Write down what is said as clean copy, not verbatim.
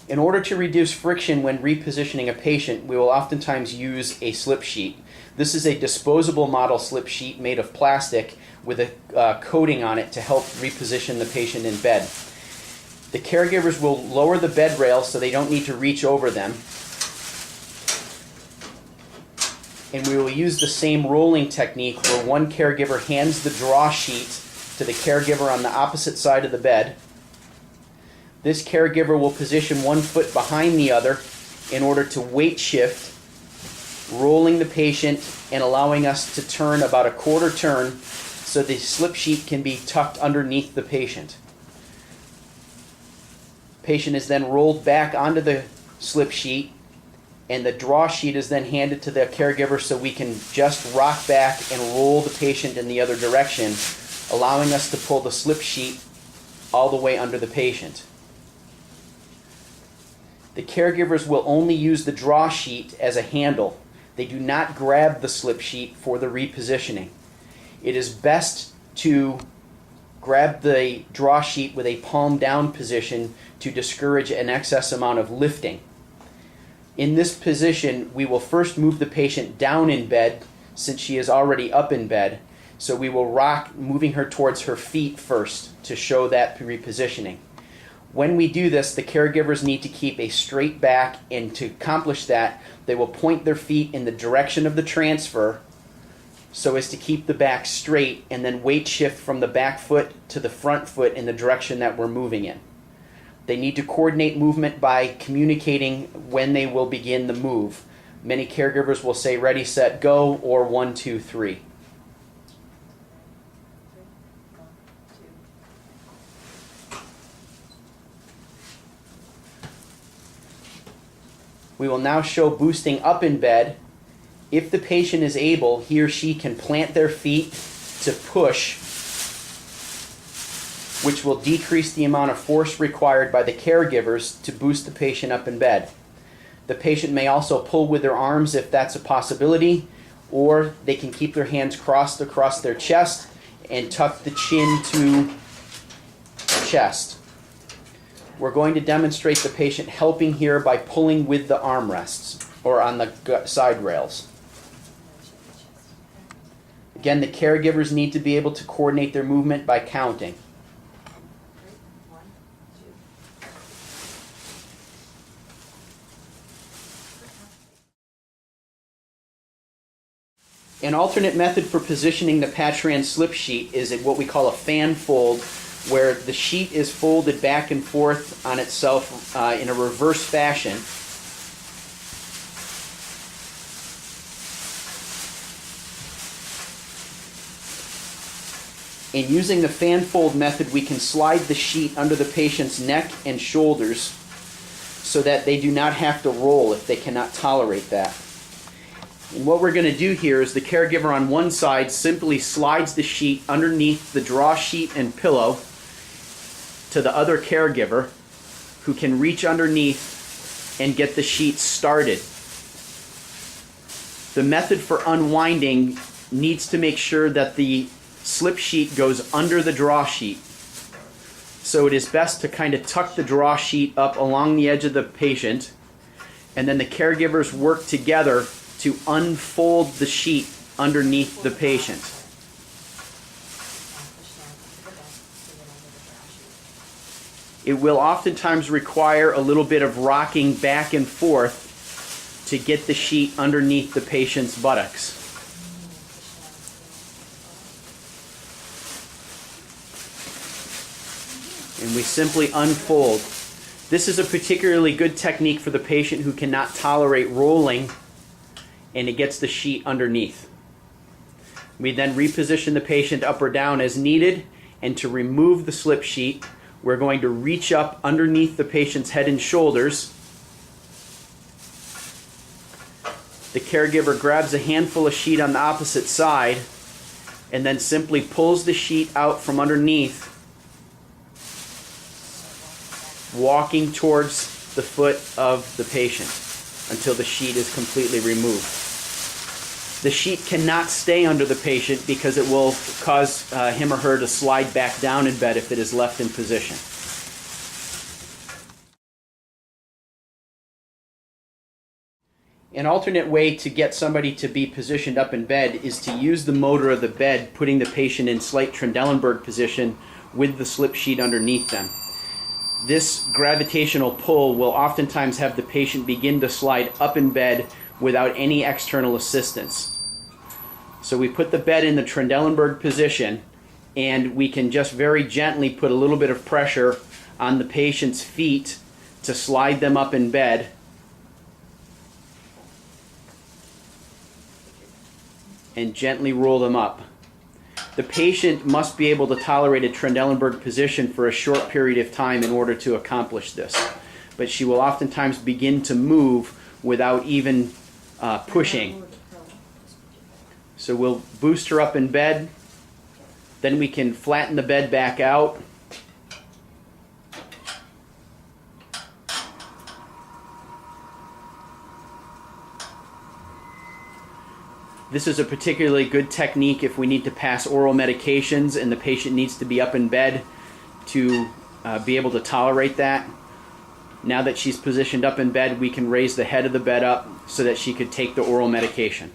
In order to reduce friction when repositioning a patient, we will oftentimes use a slip sheet. This is a disposable model slip sheet made of plastic with a coating on it to help reposition the patient in bed. The caregivers will lower the bed rail so they don't need to reach over them. And we will use the same rolling technique where one caregiver hands the draw sheet to the caregiver on the opposite side of the bed. This caregiver will position one foot behind the other in order to weight shift, rolling the patient and allowing us to turn about a quarter turn so the slip sheet can be tucked underneath the patient. Patient is then rolled back onto the slip sheet, and the draw sheet is then handed to the caregiver so we can just rock back and roll the patient in the other direction, allowing us to pull the slip sheet all the way under the patient. The caregivers will only use the draw sheet as a handle. They do not grab the slip sheet for the repositioning. It is best to grab the draw sheet with a palm down position to discourage an excess amount of lifting. In this position, we will first move the patient down in bed since she is already up in bed. So we will rock, moving her towards her feet first to show that repositioning. When we do this, the caregivers need to keep a straight back, and to accomplish that, they will point their feet in the direction of the transfer so as to keep the back straight, and then weight shift from the back foot to the front foot in the direction that we're moving in. They need to coordinate movement by communicating when they will begin the move. Many caregivers will say ready, set, go, or 1, 2, 3. We will now show boosting up in bed. If the patient is able, he or she can plant their feet to push, which will decrease the amount of force required by the caregivers to boost the patient up in bed. The patient may also pull with their arms if that's a possibility, or they can keep their hands crossed across their chest and tuck the chin to chest. We're going to demonstrate the patient helping here by pulling with the armrests or on the side rails. Again, the caregivers need to be able to coordinate their movement by counting. An alternate method for positioning the Patran slip sheet is what we call a fan fold, where the sheet is folded back and forth on itself in a reverse fashion. In using the fan fold method, we can slide the sheet under the patient's neck and shoulders so that they do not have to roll if they cannot tolerate that. And what we're going to do here is the caregiver on one side simply slides the sheet underneath the draw sheet and pillow to the other caregiver, who can reach underneath and get the sheet started. The method for unwinding needs to make sure that the slip sheet goes under the draw sheet. So it is best to kind of tuck the draw sheet up along the edge of the patient, and then the caregivers work together to unfold the sheet underneath the patient. It will oftentimes require a little bit of rocking back and forth to get the sheet underneath the patient's buttocks. And we simply unfold. This is a particularly good technique for the patient who cannot tolerate rolling, and it gets the sheet underneath. We then reposition the patient up or down as needed, and to remove the slip sheet, we're going to reach up underneath the patient's head and shoulders. The caregiver grabs a handful of sheet on the opposite side and then simply pulls the sheet out from underneath, walking towards the foot of the patient until the sheet is completely removed. The sheet cannot stay under the patient because it will cause him or her to slide back down in bed if it is left in position. An alternate way to get somebody to be positioned up in bed is to use the motor of the bed, putting the patient in slight Trendelenburg position with the slip sheet underneath them. This gravitational pull will oftentimes have the patient begin to slide up in bed without any external assistance. So we put the bed in the Trendelenburg position, and we can just very gently put a little bit of pressure on the patient's feet to slide them up in bed. And gently roll them up. The patient must be able to tolerate a Trendelenburg position for a short period of time in order to accomplish this. But she will oftentimes begin to move without even pushing. So we'll boost her up in bed. Then we can flatten the bed back out. This is a particularly good technique if we need to pass oral medications and the patient needs to be up in bed to be able to tolerate that. Now that she's positioned up in bed, we can raise the head of the bed up so that she could take the oral medication.